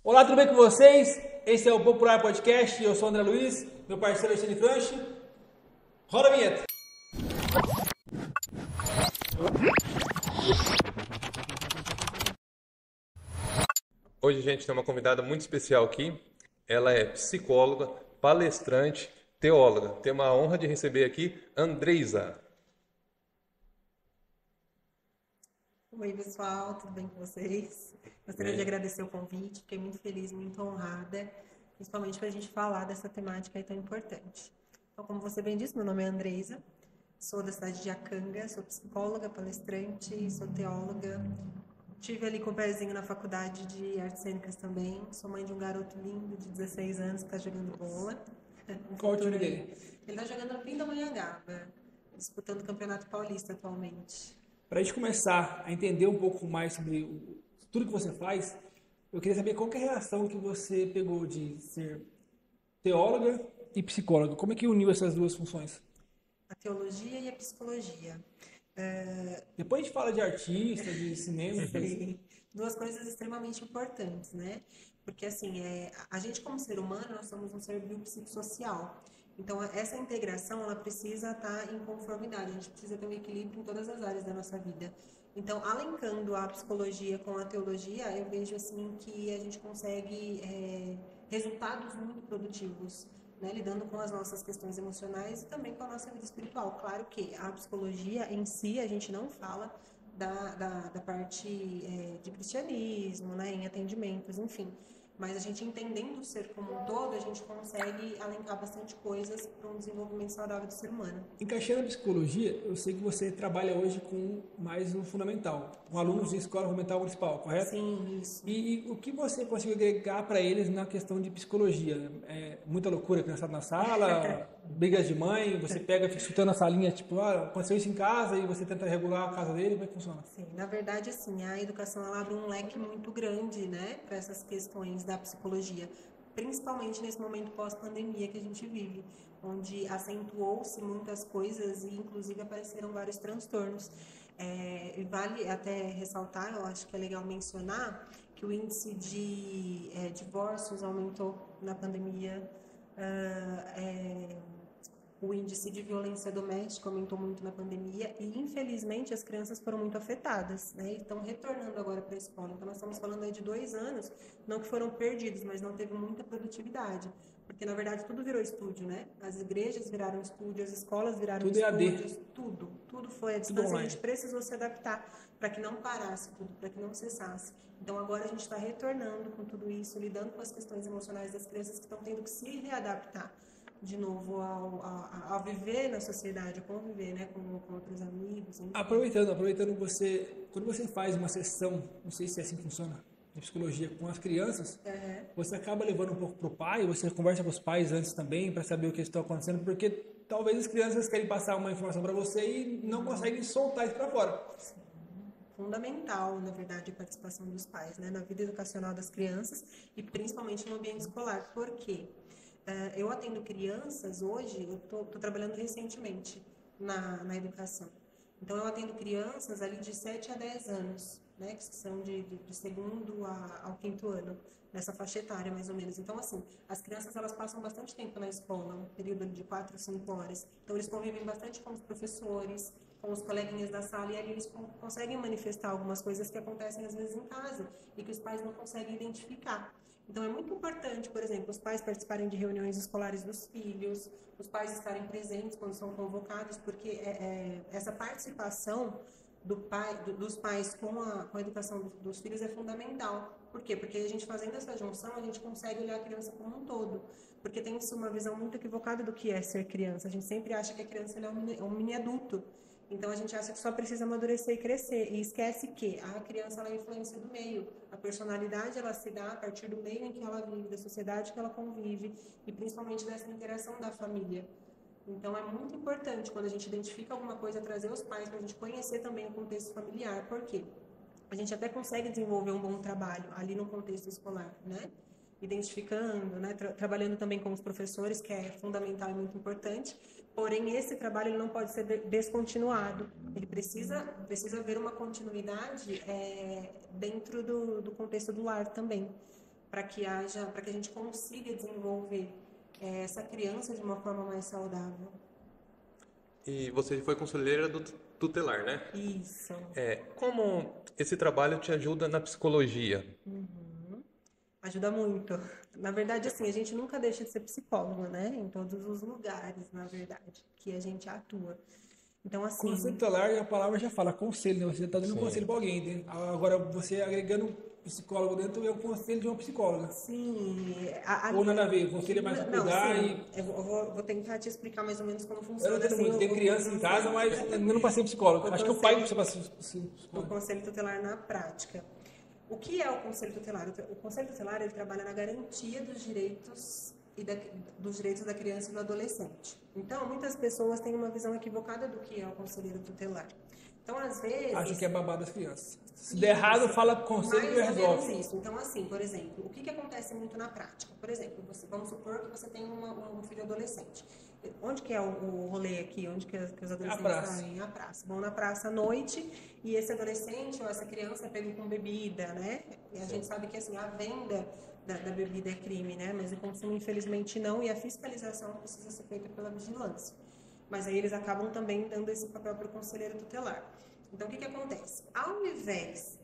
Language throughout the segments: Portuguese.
Olá, tudo bem com vocês? Esse é o Popular Podcast, eu sou o André Luiz, meu parceiro Alexandre Crunch. Roda a vinheta! Hoje a gente tem uma convidada muito especial aqui. Ela é psicóloga, palestrante, teóloga. Tenho a honra de receber aqui Andreisa. Oi, pessoal, tudo bem com vocês? Gostaria de Bem, agradecer o convite, fiquei muito feliz, muito honrada, principalmente para a gente falar dessa temática aí tão importante. Então, como você bem disse, meu nome é Andreisa, sou da cidade de Acanga, sou psicóloga, palestrante, sou teóloga. Tive ali com o pezinho na faculdade de artes cênicas também. Sou mãe de um garoto lindo de 16 anos que está jogando bola. No Qual o time futuro aí. dele? Ele está jogando no Pindamonhangaba, disputando o Campeonato Paulista atualmente. Para a gente começar a entender um pouco mais sobre tudo que você faz, eu queria saber qual que é a relação que você pegou de ser teóloga e psicóloga. Como é que uniu essas duas funções? A teologia e a psicologia. Depois a gente fala de artista, de cinema, enfim. Sim, duas coisas extremamente importantes, né? Porque, assim, a gente como ser humano, nós somos um ser biopsicossocial. Então, essa integração, ela precisa estar em conformidade. A gente precisa ter um equilíbrio em todas as áreas da nossa vida. Então, alencando a psicologia com a teologia, eu vejo, assim, que a gente consegue resultados muito produtivos, né? Lidando com as nossas questões emocionais e também com a nossa vida espiritual. Claro que a psicologia em si, a gente não fala da parte de cristianismo, né, em atendimentos, enfim. Mas a gente entendendo o ser como um todo, a gente consegue alencar bastante coisas para um desenvolvimento saudável do ser humano. Encaixando a psicologia, eu sei que você trabalha hoje com mais no fundamental, com alunos de escola fundamental municipal, correto? Sim, isso. E o que você conseguiu agregar para eles na questão de psicologia? É muita loucura, criançada na sala, brigas de mãe, você pega, fica chutando a salinha, tipo, aconteceu isso em casa e você tenta regular a casa dele, como é que funciona? Sim, na verdade, assim, a educação ela abre um leque muito grande, né, para essas questões da psicologia, principalmente nesse momento pós-pandemia que a gente vive, onde acentuou-se muitas coisas e, inclusive, apareceram vários transtornos. E vale até ressaltar, eu acho que é legal mencionar, que o índice de divórcios aumentou na pandemia. Ah, é, o índice de violência doméstica aumentou muito na pandemia e, infelizmente, as crianças foram muito afetadas, né? E estão retornando agora para a escola. Então, nós estamos falando aí de 2 anos, não que foram perdidos, mas não teve muita produtividade. Porque, na verdade, tudo virou estúdio, né? As igrejas viraram estúdio, as escolas viraram Tudo EAD, estúdios, tudo foi à tudo distância. A online. gente precisou se adaptar para que não parasse tudo, para que não cessasse. Então, agora a gente está retornando com tudo isso, lidando com as questões emocionais das crianças que estão tendo que se readaptar de novo ao viver na sociedade, a conviver, né, com outros amigos, enfim. Aproveitando quando você faz uma sessão, não sei se é assim que funciona, de psicologia com as crianças, você acaba levando um pouco pro pai, você conversa com os pais antes também para saber o que está acontecendo, porque talvez as crianças querem passar uma informação para você e não conseguem soltar isso para fora. Fundamental, na verdade, a participação dos pais, né, na vida educacional das crianças e principalmente no ambiente escolar. Por quê? Eu atendo crianças hoje, eu estou trabalhando recentemente na educação. Então, eu atendo crianças ali de 7 a 10 anos, né, que são de segundo ao quinto ano, nessa faixa etária, mais ou menos. Então, assim, as crianças, elas passam bastante tempo na escola, um período de 4 ou 5 horas. Então, eles convivem bastante com os professores, com os coleguinhas da sala, e ali eles conseguem manifestar algumas coisas que acontecem, às vezes, em casa, e que os pais não conseguem identificar. Então, é muito importante, por exemplo, os pais participarem de reuniões escolares dos filhos, os pais estarem presentes quando são convocados, porque essa participação dos pais com a educação dos filhos é fundamental. Por quê? Porque a gente fazendo essa junção, a gente consegue olhar a criança como um todo. Porque tem-se uma visão muito equivocada do que é ser criança. A gente sempre acha que a criança é um mini adulto. Então a gente acha que só precisa amadurecer e crescer e esquece que a criança ela é influência do meio. A personalidade ela se dá a partir do meio em que ela vive, da sociedade que ela convive e principalmente dessa interação da família. Então é muito importante quando a gente identifica alguma coisa trazer os pais para a gente conhecer também o contexto familiar. Por quê? A gente até consegue desenvolver um bom trabalho ali no contexto escolar, né? Identificando, né? Trabalhando também com os professores, que é fundamental e muito importante. Porém, esse trabalho ele não pode ser descontinuado. Ele precisa haver uma continuidade dentro do contexto do lar também, para que a gente consiga desenvolver essa criança de uma forma mais saudável. E você foi conselheira do tutelar, né? Isso. Como esse trabalho te ajuda na psicologia? Ajuda muito. Na verdade, assim, a gente nunca deixa de ser psicólogo, né? Em todos os lugares, na verdade, que a gente atua. Então, assim... Conselho tutelar, a palavra já fala conselho, né? Você está dando um conselho para alguém, né? Agora, você agregando um psicólogo dentro é um conselho de uma psicóloga. Sim. Ou nada a ver, o conselho é mais para cuidar Eu vou tentar te explicar mais ou menos como funciona. Eu não entendo muito, tenho criança em casa, mas eu não passei psicólogo. Acho que o pai precisa passar psicólogo. O conselho tutelar na prática. O que é o conselho tutelar? O conselho tutelar, ele trabalha na garantia dos direitos dos direitos da criança e do adolescente. Então, muitas pessoas têm uma visão equivocada do que é o conselheiro tutelar. Então, às vezes... Acho que é babado das crianças. Se der errado, fala pro conselho e resolve. Isso. Então, assim, por exemplo, o que acontece muito na prática? Por exemplo, vamos supor que você tem um filho adolescente. Onde que é o rolê aqui? Onde que os adolescentes saem? A praça. Vão na praça à noite e esse adolescente ou essa criança é pego com bebida, né? E a gente sabe que, assim, a venda da bebida é crime, né? Mas o consumo, infelizmente, não. E a fiscalização precisa ser feita pela vigilância. Mas aí eles acabam também dando esse papel para o conselheiro tutelar. Então, o que acontece? Ao invés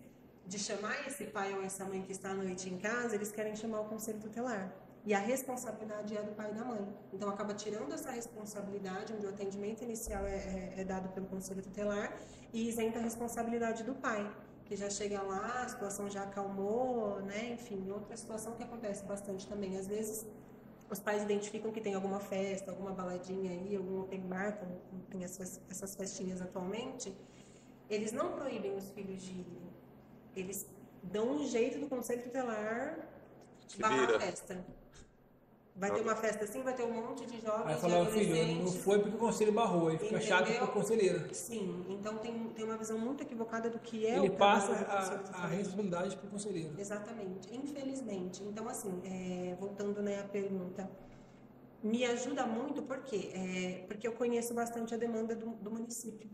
de chamar esse pai ou essa mãe que está à noite em casa, eles querem chamar o conselho tutelar. E a responsabilidade é do pai e da mãe. Então, acaba tirando essa responsabilidade, onde o atendimento inicial é dado pelo conselho tutelar, e isenta a responsabilidade do pai, que já chega lá, a situação já acalmou, né? Enfim, outra situação que acontece bastante também. Às vezes, os pais identificam que tem alguma festa, alguma baladinha aí, algum open bar, como tem essas festinhas atualmente, eles não proíbem os filhos de irem. Eles dão um jeito do conselho tutelar barrar a festa. Vai ter uma festa assim, vai ter um monte de jovens, vai falar, filho, não foi porque o conselho barrou, aí fica chato para o conselheiro. Sim, então tem uma visão muito equivocada do que é ele passa a responsabilidade para o conselheiro. Exatamente, infelizmente. Então, assim, voltando, né, à pergunta, me ajuda muito porque eu conheço bastante a demanda do município,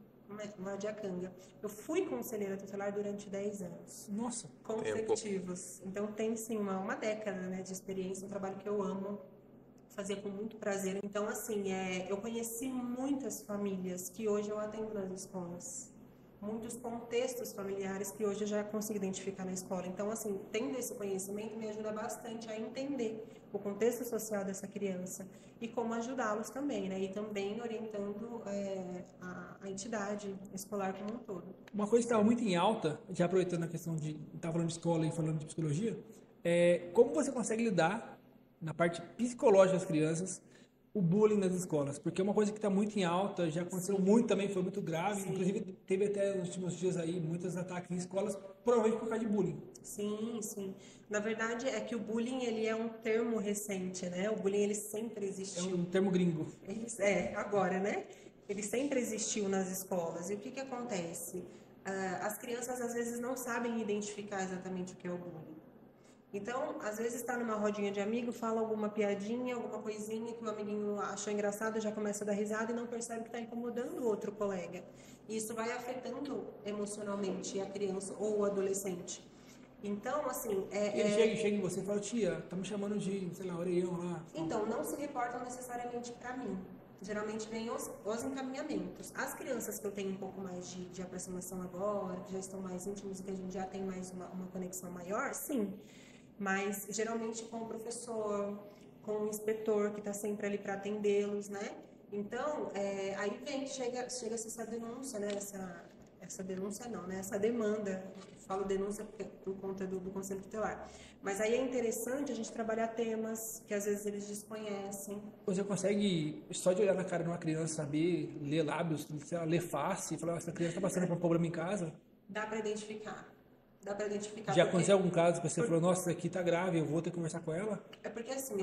lá de Acanga. Eu fui conselheira tutelar durante 10 anos. Nossa! Consecutivos. Então, tem, sim, uma década, né, de experiência, um trabalho que eu amo, fazia com muito prazer. Então, assim, eu conheci muitas famílias que hoje eu atendo nas escolas. Muitos contextos familiares que hoje eu já consigo identificar na escola. Então, assim, tendo esse conhecimento me ajuda bastante a entender o contexto social dessa criança e como ajudá-los também, né? E também orientando a entidade escolar como um todo. Uma coisa que estava muito em alta, já aproveitando a questão de estar falando de escola e falando de psicologia, como você consegue lidar na parte psicológica das crianças o bullying nas escolas, porque é uma coisa que está muito em alta, já aconteceu muito também, foi muito grave, sim. Inclusive teve até nos últimos dias aí muitos ataques em escolas, provavelmente por causa de bullying. Sim, sim. Na verdade é que o bullying ele é um termo recente, né? O bullying ele sempre existiu. É um termo gringo. Agora, né? Ele sempre existiu nas escolas. E o que acontece? As crianças às vezes não sabem identificar exatamente o que é o bullying. Então, às vezes está numa rodinha de amigo, fala alguma piadinha, alguma coisinha que o amiguinho achou engraçado, já começa a dar risada e não percebe que está incomodando o outro colega. E isso vai afetando emocionalmente a criança ou o adolescente. Então, assim... Ele chega em você e fala, tia, tá me chamando de, sei lá, orelhão lá. Então, não se reportam necessariamente para mim. Geralmente vem os encaminhamentos. As crianças que eu tenho um pouco mais de aproximação agora, que já estão mais íntimos, que a gente já tem mais uma conexão maior, sim. Mas geralmente com o professor, com o inspetor que está sempre ali para atendê-los, né? Então, aí chega-se essa denúncia, né? Essa denúncia não, né? Essa demanda, falo denúncia por conta do Conselho Tutelar. Mas aí é interessante a gente trabalhar temas que às vezes eles desconhecem. Você consegue, só de olhar na cara de uma criança, saber ler lábios, sei lá, ler face, e falar, essa criança está passando por um problema em casa? Dá para identificar. Já aconteceu algum caso que você falou, nossa, isso aqui tá grave, eu vou ter que conversar com ela? É porque assim,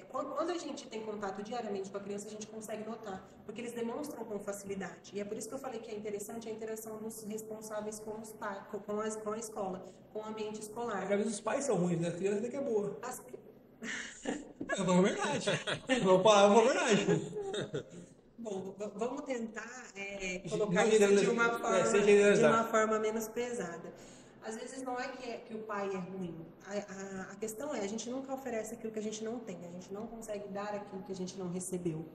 quando a gente tem contato diariamente com a criança, a gente consegue notar, porque eles demonstram com facilidade. E é por isso que eu falei que é interessante a interação dos responsáveis com os pais, com a escola, com o ambiente escolar. Às vezes os pais são ruins, né? A criança até que é boa. Eu vou verdade. Vou falar a verdade. Bom, vamos tentar colocar isso de uma forma menos pesada. às vezes não é que o pai é ruim. A questão é, a gente nunca oferece aquilo que a gente não tem, a gente não consegue dar aquilo que a gente não recebeu.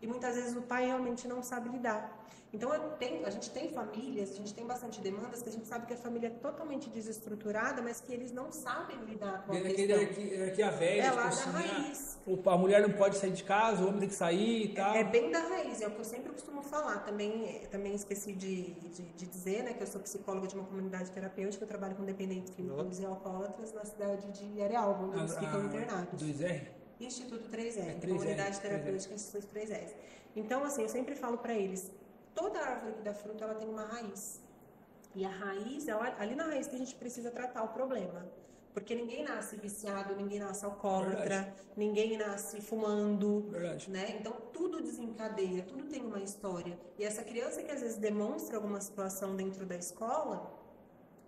E muitas vezes o pai realmente não sabe lidar. Então, a gente tem famílias, a gente tem bastante demandas, que a gente sabe que a família é totalmente desestruturada, mas que eles não sabem lidar com a questão. Aquele a velha, é tipo lá da assim, raiz. A mulher não pode sair de casa, o homem tem que sair e tal. É bem da raiz, é o que eu sempre costumo falar. Também esqueci de dizer, né, que eu sou psicóloga de uma comunidade terapêutica, eu trabalho com dependentes químicos e alcoólatras na cidade de Areal, onde eles ficam internados. 2R? Instituto 3R, 3R, Comunidade Terapêutica Instituto 3R. Então, assim, eu sempre falo para eles, toda árvore que dá fruto, ela tem uma raiz. E a raiz, ali na raiz que a gente precisa tratar o problema. Porque ninguém nasce viciado, ninguém nasce alcoólatra, ninguém nasce fumando, né? Então, tudo desencadeia, tudo tem uma história. E essa criança que às vezes demonstra alguma situação dentro da escola,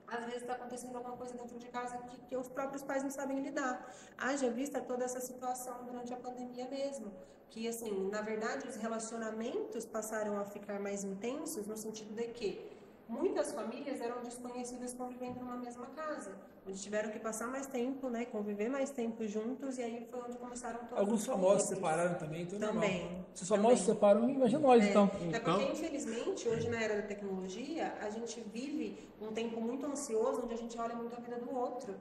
às vezes está acontecendo alguma coisa dentro de casa que os próprios pais não sabem lidar. Haja vista toda essa situação durante a pandemia mesmo. Que, assim, na verdade, os relacionamentos passaram a ficar mais intensos no sentido de que muitas famílias eram desconhecidas convivendo numa mesma casa, onde tiveram que passar mais tempo, né, conviver mais tempo juntos, e aí foi onde começaram todos alguns famosos se separaram também, então também. Se os famosos se separam, imagina nós, então. É porque, infelizmente, hoje na era da tecnologia, a gente vive um tempo muito ansioso, onde a gente olha muito a vida do outro.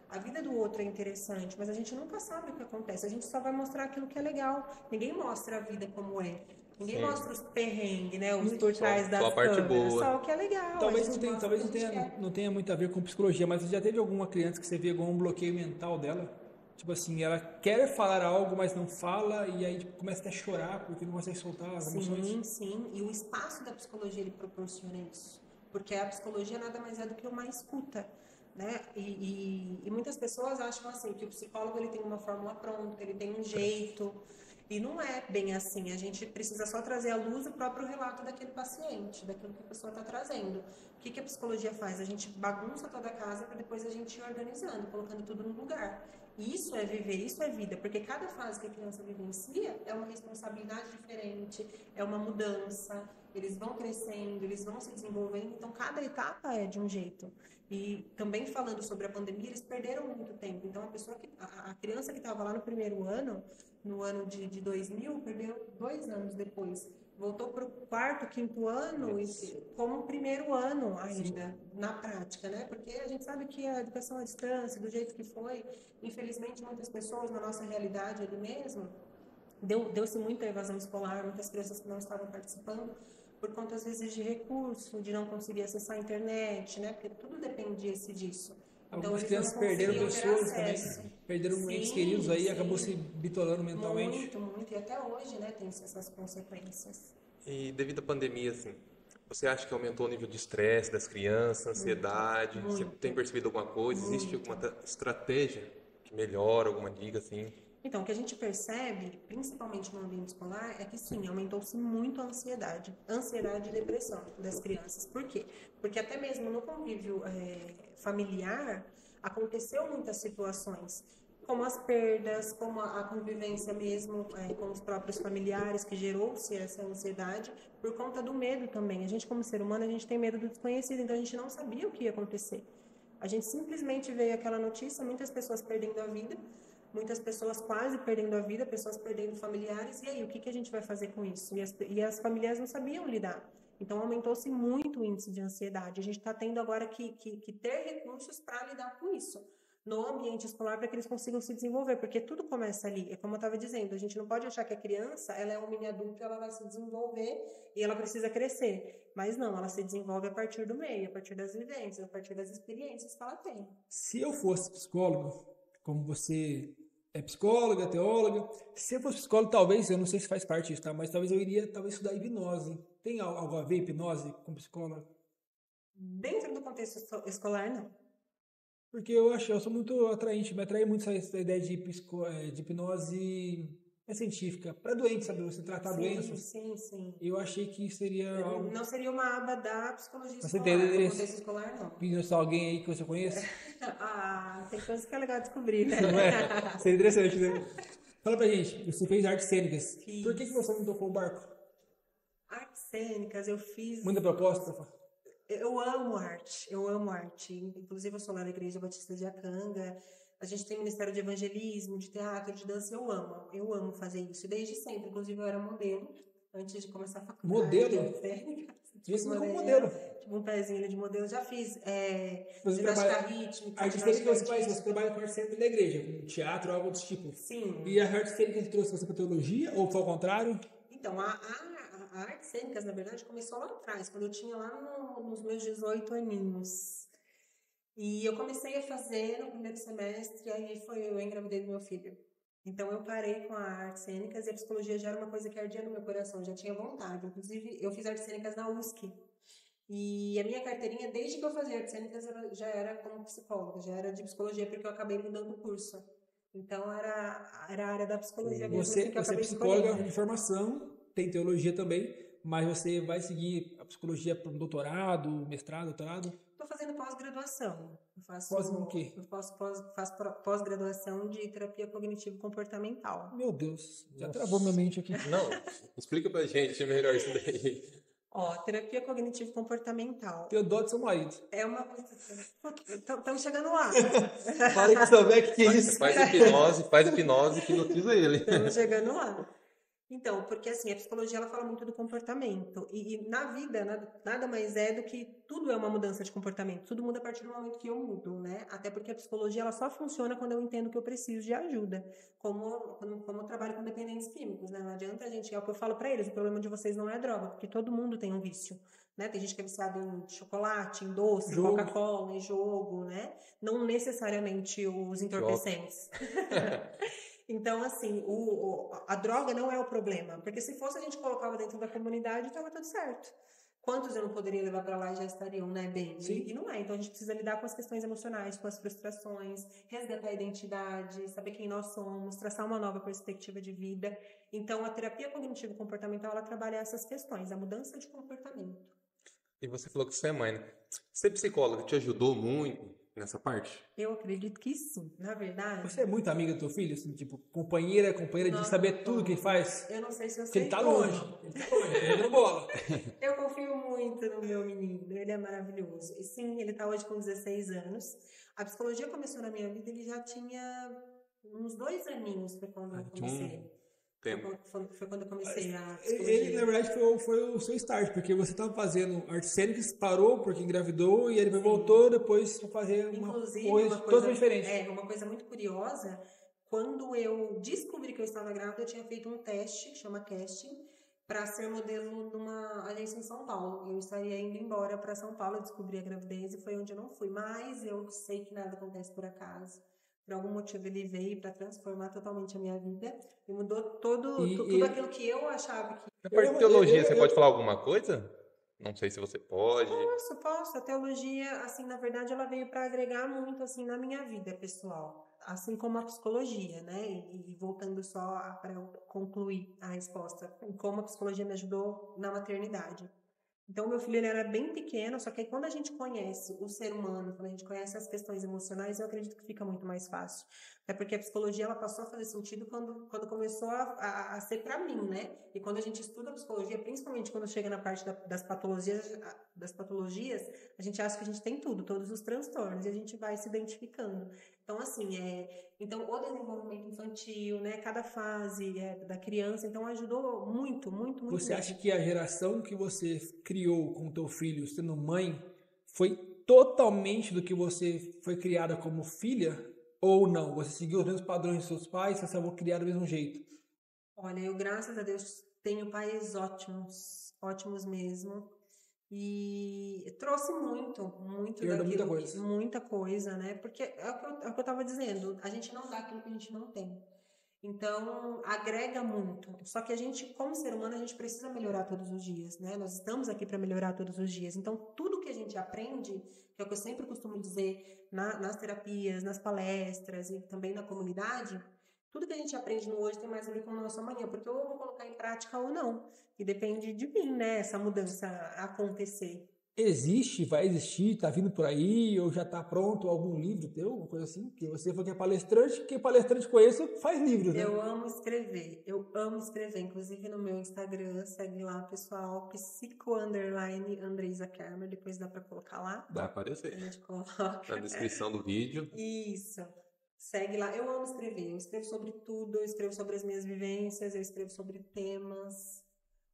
A vida do outro é interessante, mas a gente nunca sabe o que acontece. A gente só vai mostrar aquilo que é legal. Ninguém mostra a vida como é. Ninguém mostra os perrengues, né? Os por trás das câmeras. Só a parte boa. Só o que é legal. Talvez não tenha muito a ver com psicologia, mas já teve alguma criança que você vê algum bloqueio mental dela? Tipo assim, ela quer falar algo, mas não fala, e aí tipo, começa até a chorar porque não consegue soltar as emoções. Sim. E o espaço da psicologia, ele proporciona isso. Porque a psicologia nada mais é do que uma escuta. Né? E muitas pessoas acham assim que o psicólogo ele tem uma fórmula pronta, ele tem um jeito, e não é bem assim. A gente precisa só trazer à luz o próprio relato daquele paciente, daquilo que a pessoa está trazendo. O que a psicologia faz? A gente bagunça toda a casa para depois a gente ir organizando, colocando tudo no lugar. E isso é viver, isso é vida, porque cada fase que a criança vivencia é uma responsabilidade diferente, é uma mudança, eles vão crescendo, eles vão se desenvolvendo, então cada etapa é de um jeito. E também falando sobre a pandemia, eles perderam muito tempo. Então a criança que estava lá no primeiro ano, no ano de 2000, perdeu 2 anos depois. Voltou para o 4º, 5º ano, como primeiro ano ainda, na prática, né? Porque a gente sabe que a educação à distância, do jeito que foi, infelizmente muitas pessoas na nossa realidade ali mesmo, deu-se muita evasão escolar, muitas crianças que não estavam participando, por conta, às vezes, de recurso, de não conseguir acessar a internet, né? Porque tudo dependia disso. Então, algumas crianças perderam pessoas também, perderam entes queridos aí, acabou se bitolando mentalmente. Muito, e até hoje, né, tem essas consequências. E devido à pandemia, assim, você acha que aumentou o nível de estresse das crianças, ansiedade? Muito. Você tem percebido alguma coisa? Existe alguma estratégia que melhora, alguma dica, assim? Então, o que a gente percebe, principalmente no ambiente escolar, é que sim, aumentou-se muito a ansiedade e depressão das crianças. Por quê? Porque até mesmo no convívio familiar, aconteceu muitas situações, como as perdas, como a convivência mesmo com os próprios familiares, que gerou-se essa ansiedade, por conta do medo também. A gente, como ser humano, a gente tem medo do desconhecido, então a gente não sabia o que ia acontecer. A gente simplesmente veio aquela notícia, muitas pessoas perdendo a vida, muitas pessoas quase perdendo a vida, pessoas perdendo familiares, e aí, o que a gente vai fazer com isso? E as famílias não sabiam lidar. Então, aumentou-se muito o índice de ansiedade. A gente está tendo agora que ter recursos para lidar com isso no ambiente escolar, para que eles consigam se desenvolver, porque tudo começa ali. É como eu estava dizendo, a gente não pode achar que a criança ela é um mini adulto, ela vai se desenvolver e ela precisa crescer. Mas não, ela se desenvolve a partir do meio, a partir das vivências, a partir das experiências que ela tem. Se eu fosse psicólogo, como você é psicóloga, teóloga, se eu fosse psicólogo, talvez, eu não sei se faz parte disso, tá? Mas talvez eu iria estudar hipnose. Tem algo a ver hipnose com psicóloga? Dentro do contexto escolar, não. Porque eu sou muito atraente, me atrai muito essa ideia de hipnose científica, para doentes, sabe? Você tratar doenças. Sim. Eu achei que seria algo... Não seria uma aba da psicologia você escolar, no contexto escolar, não. Conhece alguém aí que você conhece? Tem coisas que é legal descobrir, né? Não é? Seria interessante, né? Fala pra gente, você fez artes cênicas. Fiz. Por que você não tocou o barco? Artes cênicas, eu fiz... Muita proposta? Eu amo arte, eu amo arte. Inclusive, eu sou lá da Igreja Batista de Acanga. A gente tem Ministério de Evangelismo, de teatro, de dança. Eu amo fazer isso. Desde sempre. Inclusive, eu era modelo antes de começar a faculdade. Modelo? Isso não como modelo. Tipo, um pezinho de modelo. Já fiz Você ginástica rítmica. Arte cênica que você faz, você trabalha com arte cênica da igreja, com teatro, algo desse tipo. Sim. E a arte cênica que trouxe você para teologia, ou foi ao contrário? Então, a artes cênicas, na verdade, começou lá atrás, quando eu tinha lá nos meus 18 aninhos. E eu comecei a fazer no primeiro semestre, aí eu engravidei do meu filho. Então, eu parei com as artes cênicas e a psicologia já era uma coisa que ardia no meu coração, já tinha vontade. Inclusive, eu fiz artes cênicas na USC. E a minha carteirinha, desde que eu fazia artes cênicas, já era como psicóloga, já era de psicologia, porque eu acabei mudando o curso. Então, era a área da psicologia mesmo. Você é psicóloga de formação, tem teologia também, mas você vai seguir a psicologia para um doutorado, mestrado, doutorado? Estou fazendo pós-graduação. Pós o quê? Eu faço pós-graduação de terapia cognitivo-comportamental. Meu Deus, já travou minha mente aqui. Não, explica pra gente melhor isso daí. Terapia cognitivo-comportamental. Teodoro, seu marido. É uma... Estamos chegando lá. Falei que souber o que é isso. Faz hipnose que hipnotiza ele. Estamos chegando lá. Então, porque assim, a psicologia ela fala muito do comportamento. E na vida, nada mais é do que tudo é uma mudança de comportamento. Tudo muda a partir do momento que eu mudo, né? Até porque a psicologia ela só funciona quando eu entendo que eu preciso de ajuda. Como eu trabalho com dependentes químicos, né? Não adianta a gente... É o que eu falo pra eles, o problema de vocês não é a droga, porque todo mundo tem um vício. Né? Tem gente que é viciada em chocolate, em doce, em Coca-Cola, em jogo, né? Não necessariamente os entorpecentes. Então, assim, a droga não é o problema. Porque se fosse, a gente colocava dentro da comunidade e estava tudo certo. Quantos eu não poderia levar para lá e já estariam, né, bem? Sim. E não é. Então, a gente precisa lidar com as questões emocionais, com as frustrações, resgatar a identidade, saber quem nós somos, traçar uma nova perspectiva de vida. Então, a terapia cognitivo-comportamental, ela trabalha essas questões, a mudança de comportamento. E você falou que você é mãe, né? Ser psicóloga te ajudou muito nessa parte? Eu acredito que sim. Na verdade... Você é muito amiga do teu filho? Assim, tipo, companheira de saber tudo que ele faz? Eu não sei se eu Porque sei ele tá tudo. longe. Tá jogando bola. Eu confio muito no meu menino. Ele é maravilhoso. E sim, ele tá hoje com 16 anos. A psicologia começou na minha vida, ele já tinha uns 2 aninhos, foi quando eu comecei. Foi quando eu comecei a psicologia. Ele, na verdade, foi o seu start, porque você estava fazendo artes cênicas, parou porque engravidou, e ele voltou depois para fazer uma coisa totalmente diferente. Uma coisa muito curiosa, quando eu descobri que eu estava grávida, eu tinha feito um teste, chama casting, para ser modelo numa agência em São Paulo. Eu estaria indo embora para São Paulo, eu descobri a gravidez e foi onde eu não fui. Mas eu sei que nada acontece por acaso. Por algum motivo ele veio para transformar totalmente a minha vida e mudou tudo aquilo que eu achava que... Na parte de teologia, você pode falar alguma coisa? Não sei se você pode. Posso. A teologia, assim, na verdade, ela veio para agregar muito, assim, na minha vida pessoal. Assim como a psicologia, né? E voltando só para eu concluir a resposta, como a psicologia me ajudou na maternidade. Então, meu filho ele era bem pequeno, só que aí quando a gente conhece o ser humano, quando a gente conhece as questões emocionais, eu acredito que fica muito mais fácil. Até porque a psicologia ela passou a fazer sentido quando começou a ser para mim, né? E quando a gente estuda a psicologia, principalmente quando chega na parte das patologias, a gente acha que a gente tem todos os transtornos, e a gente vai se identificando. Então, assim, o desenvolvimento infantil, né? Cada fase da criança, então ajudou muito, muito, muito. Você acha que a geração que você criou com o teu filho, sendo mãe, foi totalmente do que você foi criada como filha? Ou não? Você seguiu os mesmos padrões dos seus pais, você acabou criar do mesmo jeito? Olha, eu, graças a Deus, tenho pais ótimos mesmo. E trouxe muito daquilo, muita coisa, né? Porque é o que eu estava dizendo, a gente não dá aquilo que a gente não tem. Então, agrega muito. Só que a gente, como ser humano, a gente precisa melhorar todos os dias, né? Nós estamos aqui para melhorar todos os dias. Então, tudo que a gente aprende, que é o que eu sempre costumo dizer nas terapias, nas palestras e também na comunidade, tudo que a gente aprende no hoje tem mais a ver com o nosso amanhã, porque eu vou colocar em prática ou não. E depende de mim, né? Essa mudança acontecer. existe, vai existir, tá vindo por aí, ou já tá pronto algum livro teu, alguma coisa assim? Que você falou que é palestrante, quem palestrante conheço faz livros, né? Eu amo escrever, eu amo escrever. Inclusive no meu Instagram, segue lá, pessoal, _Andreisa Kermer, depois dá pra colocar lá. Vai A aparecer gente coloca. na descrição do vídeo. Isso. Segue lá. Eu amo escrever. Eu escrevo sobre tudo, eu escrevo sobre as minhas vivências, eu escrevo sobre temas.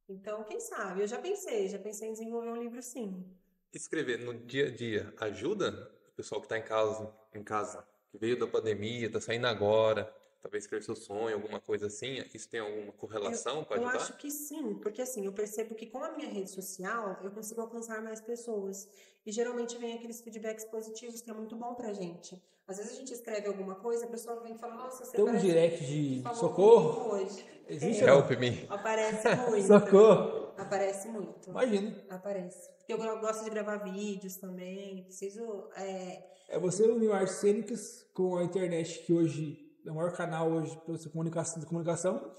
Então, quem sabe? Eu já pensei em desenvolver um livro, sim. Escrever no dia a dia ajuda o pessoal que está em casa, que veio da pandemia, está saindo agora, talvez escrever seu sonho, alguma coisa assim. Isso tem alguma correlação para Eu ajudar? acho que sim, porque assim, eu percebo que com a minha rede social eu consigo alcançar mais pessoas. E geralmente vem aqueles feedbacks positivos que é muito bom pra gente. Às vezes a gente escreve alguma coisa, a pessoa vem e fala, nossa, você Tem um parece direct que de falou socorro? comigo hoje. Existe Help me. Aparece muito. Socorro! Aparece muito. Imagina. Aparece. Porque eu gosto de gravar vídeos também. Preciso. É você unir artes cênicas com a internet, que hoje é o maior canal hoje para você comunicação.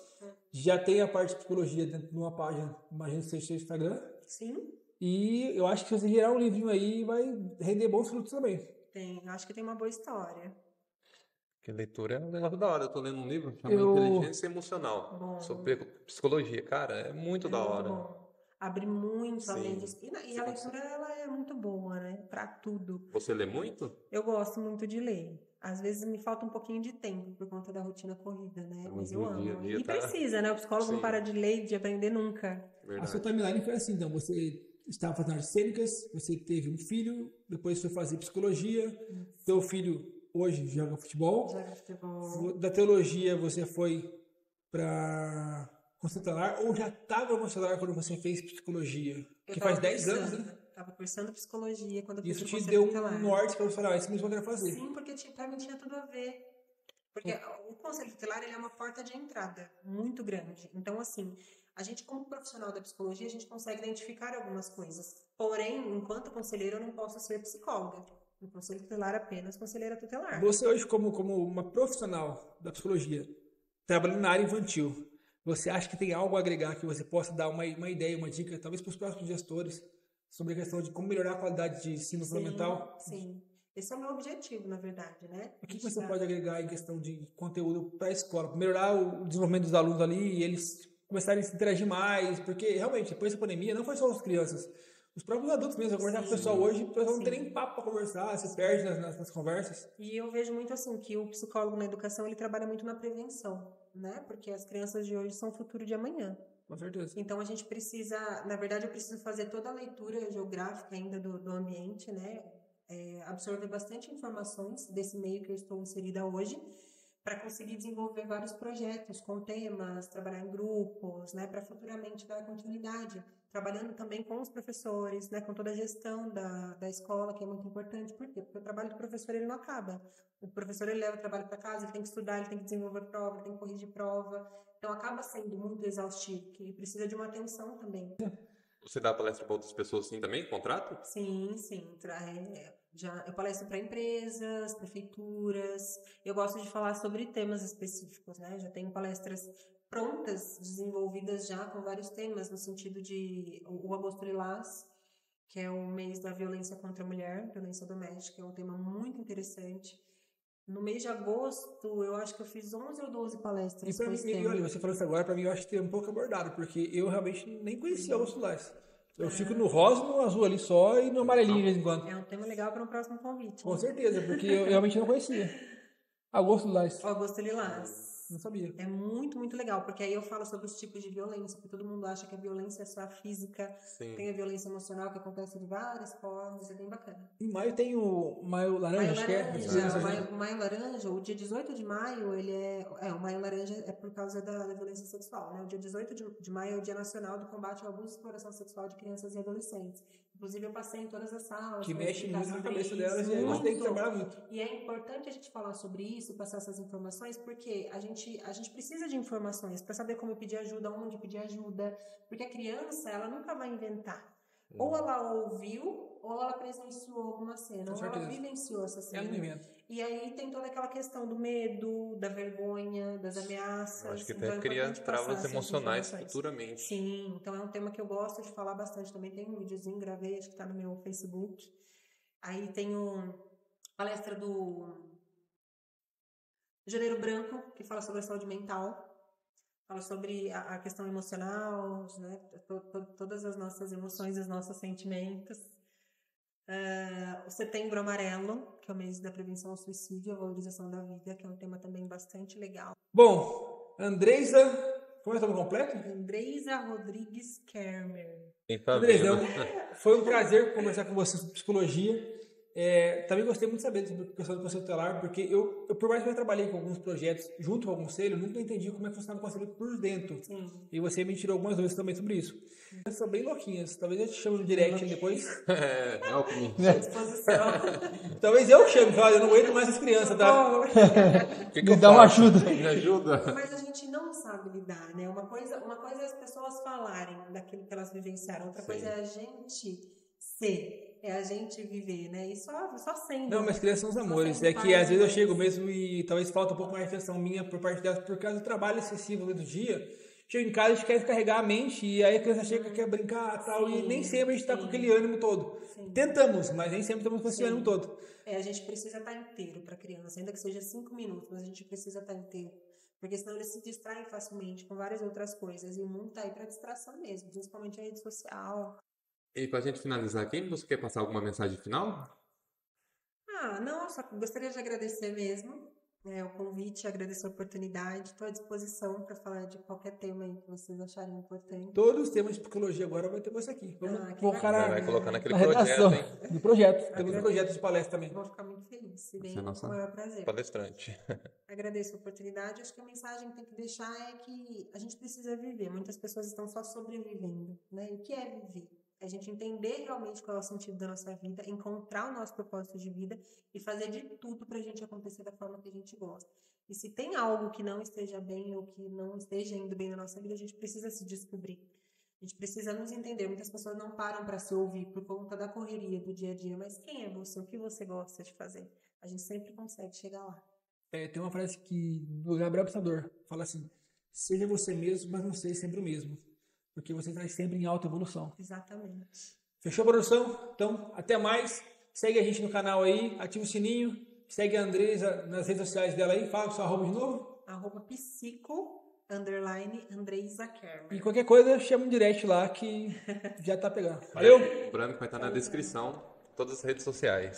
Já tem a parte de psicologia dentro de uma página, imagina que seja seu Instagram. Sim, E eu acho que se você gerar um livrinho aí, vai render bons frutos também. tem. Acho que tem uma boa história. Que leitura é um negócio da hora. Eu tô lendo um livro chamado Eu- Inteligência Emocional, Bom. sobre psicologia. Cara, é muito da Muito hora. bom. Abre muito a Sim. mente. E a leitura, ela é muito boa, né? Pra tudo. Você lê muito? Eu gosto muito de ler. Às vezes me falta um pouquinho de tempo por conta da rotina corrida, né? Mas eu No amo. dia a dia E tá- precisa, né? O psicólogo não Sim. para de ler e de aprender nunca. A sua Verdade. timeline foi assim, então, você estava fazendo artes cênicas, você teve um filho, depois foi fazer psicologia, teu filho hoje joga futebol, Joga futebol. da teologia você foi para constelar, ou já estava no constelar quando você fez psicologia? Eu Que faz tava 10 anos, cursando, né? Tava cursando psicologia quando eu Isso fiz o te conselho deu tutelar. um norte para você falar, isso mesmo que eu quero fazer. Sim, porque pra mim tinha tudo a ver. Porque o conselho tutelar, ele é uma porta de entrada muito grande. Então, assim, a gente como profissional da psicologia, a gente consegue identificar algumas coisas. Porém, enquanto conselheiro, eu não posso ser psicóloga. No conselho tutelar, apenas conselheira tutelar. Você hoje, como uma profissional da psicologia, trabalhando na área infantil, você acha que tem algo a agregar que você possa dar uma ideia, uma dica, talvez para os próximos gestores, sobre a questão de como melhorar a qualidade de ensino fundamental? Sim. Esse é o meu objetivo, na verdade, né? O que você pode agregar em questão de conteúdo para a escola? Melhorar o desenvolvimento dos alunos ali e eles começarem a se interagir mais, porque realmente, depois da pandemia, não foi só as crianças, os próprios adultos mesmo. Eu conversar com o pessoal hoje, o pessoal não tem nem papo para conversar, se perde nas conversas. E eu vejo muito assim que o psicólogo na educação, ele trabalha muito na prevenção, né? Porque as crianças de hoje são o futuro de amanhã. Com certeza. Então a gente precisa, na verdade, eu preciso fazer toda a leitura geográfica ainda do ambiente, né? Absorver bastante informações desse meio que eu estou inserida hoje, para conseguir desenvolver vários projetos com temas, trabalhar em grupos, né? Para futuramente dar continuidade, trabalhando também com os professores, né? Com toda a gestão da escola, que é muito importante. Por quê? Porque o trabalho do professor, ele não acaba. O professor, ele leva o trabalho para casa, ele tem que estudar, ele tem que desenvolver prova, ele tem que corrigir prova. Então acaba sendo muito exaustivo, que precisa de uma atenção também. Você dá palestra para outras pessoas assim também? Contrato? Sim. Eu palestro para empresas, prefeituras. Eu gosto de falar sobre temas específicos, né? Já tenho palestras prontas, desenvolvidas já com vários temas, no sentido de o Agosto Lilás, que é o mês da violência contra a mulher, violência doméstica, é um tema muito interessante. No mês de agosto, eu acho que eu fiz 11 ou 12 palestras. E para mim, olha, você falou isso agora, para mim eu acho que tem um pouco abordado, porque eu realmente nem conhecia os celulares. Eu fico no rosa, no azul ali só e no amarelinho de vez em quando. É um tema legal para um próximo convite. Com certeza, porque eu realmente não conhecia. Agosto Lilás. O Agosto Lilás. Não sabia. É muito, muito legal, porque aí eu falo sobre os tipos de violência, porque todo mundo acha que a violência é só a física, Sim. tem a violência emocional que acontece de várias formas, é bem bacana. Em maio tem o Maio Laranja, acho que é. O Maio Laranja, o dia 18 de maio, ele o Maio Laranja é por causa da violência sexual, né? O dia 18 de maio é o Dia Nacional do Combate ao Abuso e Exploração Sexual de Crianças e Adolescentes. Inclusive, eu passei em todas as salas. Que mexe muito na cabeça delas isso, e elas têm que trabalhar muito. E é importante a gente falar sobre isso, passar essas informações, porque a gente precisa de informações para saber como pedir ajuda, onde pedir ajuda, porque a criança, ela nunca vai inventar. Ou ela ouviu, ou ela presenciou alguma cena, ou ela vivenciou essa cena. E aí tem toda aquela questão do medo, da vergonha, das ameaças. Eu acho que Então, até é cria importante travas passar essas emocionais informações. futuramente. Sim, então é um tema que eu gosto de falar bastante também. Tem um videozinho, gravei, acho que tá no meu Facebook. Aí tem palestra do Janeiro Branco, que fala sobre a saúde mental. Fala sobre a questão emocional, né? Todas as nossas emoções, os nossos sentimentos. O Setembro Amarelo, que é o mês da prevenção ao suicídio e a valorização da vida, que é um tema também bastante legal. Bom, Andreisa, como é o nome completo? Andreisa Rodrigues Kermer. Andreisa, foi um prazer conversar com você sobre psicologia. Também gostei muito de saber sobre a questão do conselho tutelar, porque eu, por mais que eu trabalhei com alguns projetos junto ao conselho, eu nunca entendi como é que funcionava o conselho por dentro. Sim. E você me tirou algumas dúvidas também sobre isso. Elas são bem louquinhas. Talvez eu te chame no direct depois. À disposição. Talvez eu chame, fala, eu não aguento mais as crianças, tá? Me dá uma ajuda. Me ajuda. Mas a gente não sabe lidar, né? Uma coisa é as pessoas falarem daquilo que elas vivenciaram, outra coisa é a gente ser, é a gente viver, né? E só sendo. Não, mas crianças são os amores. É que às vezes eu chego mesmo e talvez falta um pouco mais de atenção minha por parte delas, por causa do trabalho excessivo do dia. Chego em casa, a gente quer descarregar a mente e aí a criança chega, quer brincar e tal, e nem sempre a gente tá com aquele ânimo todo. Sim. Tentamos, mas nem sempre estamos com esse ânimo todo. A gente precisa estar inteiro para a criança, ainda que seja 5 minutos, mas a gente precisa estar inteiro. Porque senão eles se distraem facilmente com várias outras coisas. E o mundo tá aí para distração mesmo, principalmente a rede social. E pra gente finalizar aqui, você quer passar alguma mensagem final? Não, só gostaria de agradecer mesmo o convite, agradecer a oportunidade. Estou à disposição para falar de qualquer tema aí que vocês acharem importante. Todos os temas de psicologia agora vai ter você aqui. Vamos focar vai colocar naquele projeto, hein? Do projeto. Temos um projeto de palestra palestra também. Vou ficar muito feliz. Se bem, é nossa com o maior prazer. Palestrante. Agradeço a oportunidade. Acho que a mensagem que tem que deixar é que a gente precisa viver. Muitas pessoas estão só sobrevivendo, né? E o que é viver? A gente entender realmente qual é o sentido da nossa vida, encontrar o nosso propósito de vida e fazer de tudo para a gente acontecer da forma que a gente gosta. E se tem algo que não esteja bem ou que não esteja indo bem na nossa vida, a gente precisa se descobrir. A gente precisa nos entender. Muitas pessoas não param para se ouvir por conta da correria do dia a dia. Mas quem é você? O que você gosta de fazer? A gente sempre consegue chegar lá. Tem uma frase do Gabriel Pensador. Fala assim, seja você mesmo, mas não seja sempre o mesmo. Porque você está sempre em alta evolução. Exatamente. Fechou, produção? Então, até mais. Segue a gente no canal aí, ativa o sininho. Segue a Andreisa nas redes sociais dela aí. Fala o seu arroba de novo. @psico_Andreisa Kermer. E qualquer coisa, chama um direct lá que já tá pegando. Valeu? O Branco vai estar na descrição, todas as redes sociais.